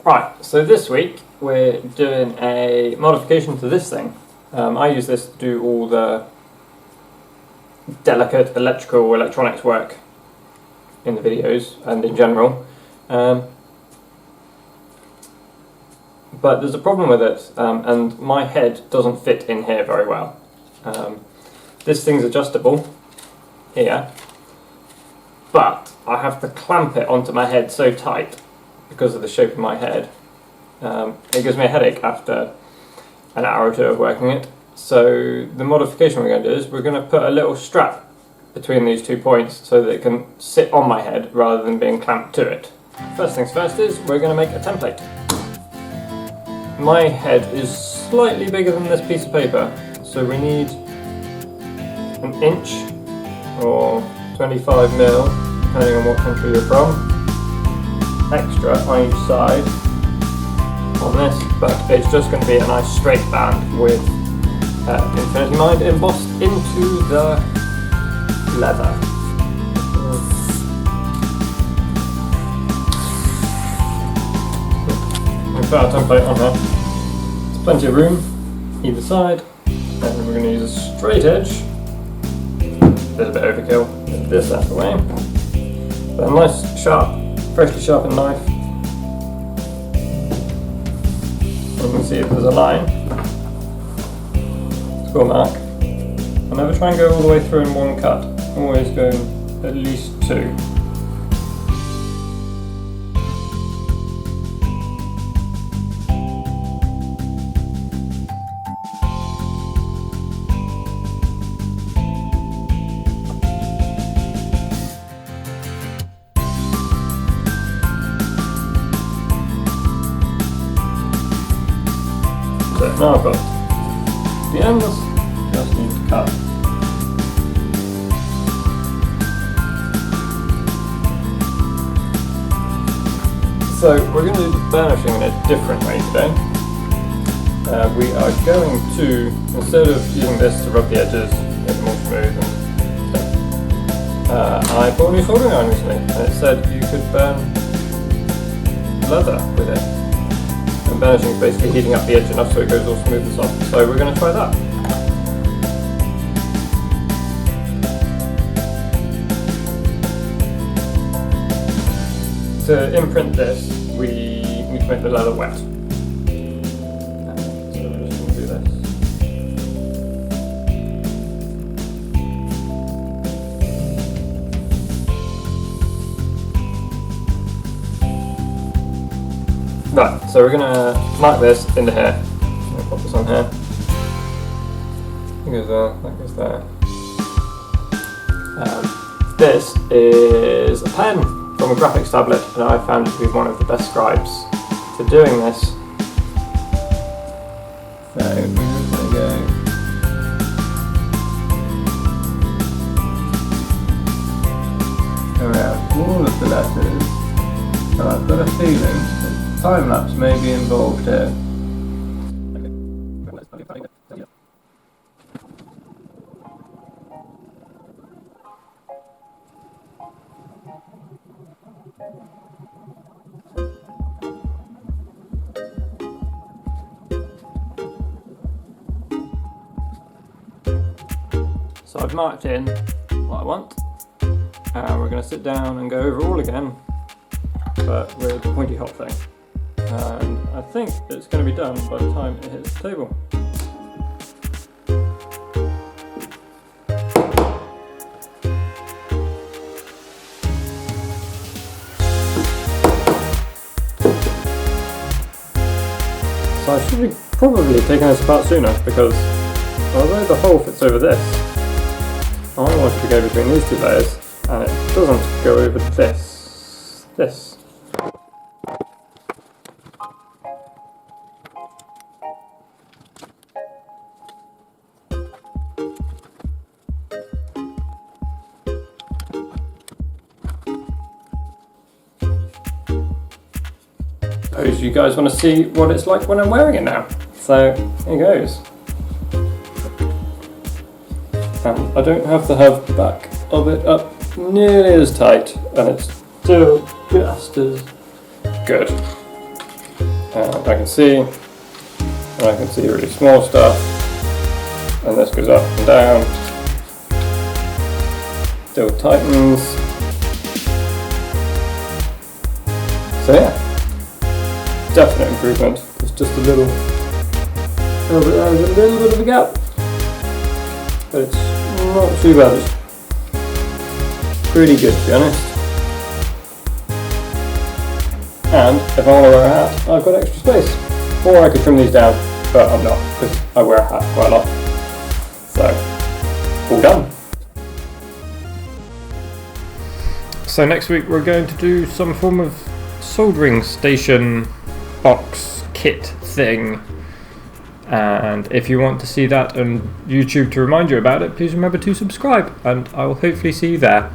Right, so this week we're doing a modification to this thing. I use this to do all the delicate electronics work in the videos and in general. But there's a problem with it, and my head doesn't fit in here very well. This thing's adjustable here, but I have to clamp it onto my head so tight because of the shape of my head. It gives me a headache after an hour or two of working it. So the modification we're going to do is we're going to put a little strap between these 2 points so that it can sit on my head rather than being clamped to it. First things first is we're going to make a template. My head is slightly bigger than this piece of paper, so we need an inch or 25 mil, depending on what country you're from, extra on each side on this, but it's just going to be a nice straight band with Infinity Mind embossed into the leather. We put our template on here. There's plenty of room either side, and we're going to use a straight edge. A little bit overkill. Get this out of the way. But a nice sharp, freshly sharpened knife. And you can see if there's a line, score mark. I never try and go all the way through in one cut. Always go at least two. So now I've got the ends, just need to cut. So we're going to do the burnishing in a different way today. We are going to, instead of using this to rub the edges, make them more smooth and stuff, I bought a new soldering iron recently, and it said you could burn leather with it. And burnishing is basically heating up the edge enough so it goes all smooth and soft. So we're going to try that. To imprint this, we need to make the leather wet. So we're just going to do this. Right, so we're going to mark this into here. I'm going to pop this on here. That goes there, that goes there. This is a pen from a graphics tablet, and I found it to be one of the best scribes for doing this. So we're just going to go. Around all of the letters, and I've got a feeling that time lapse may be involved here. So I've marked in what I want, and we're going to sit down and go over all again, but with the pointy hop thing. And I think it's going to be done by the time it hits the table. So I should be probably taking this apart sooner, because although the hole fits over this, I want it to go between these two layers, and it doesn't go over this. Suppose you guys want to see what it's like when I'm wearing it now. So here goes. I don't have to have the back of it up nearly as tight, and it's still just as good. I can see, and I can see really small stuff, and this goes up and down, still tightens. So yeah, definite improvement. There's just a little bit of a gap, but it's not too bad. It's pretty good, to be honest. And if I want to wear a hat, I've got extra space. Or I could trim these down, but I'm not, because I wear a hat quite a lot. So, all done. So next week we're going to do some form of soldering station box kit thing. And if you want to see that on YouTube to remind you about it, please remember to subscribe, and I will hopefully see you there.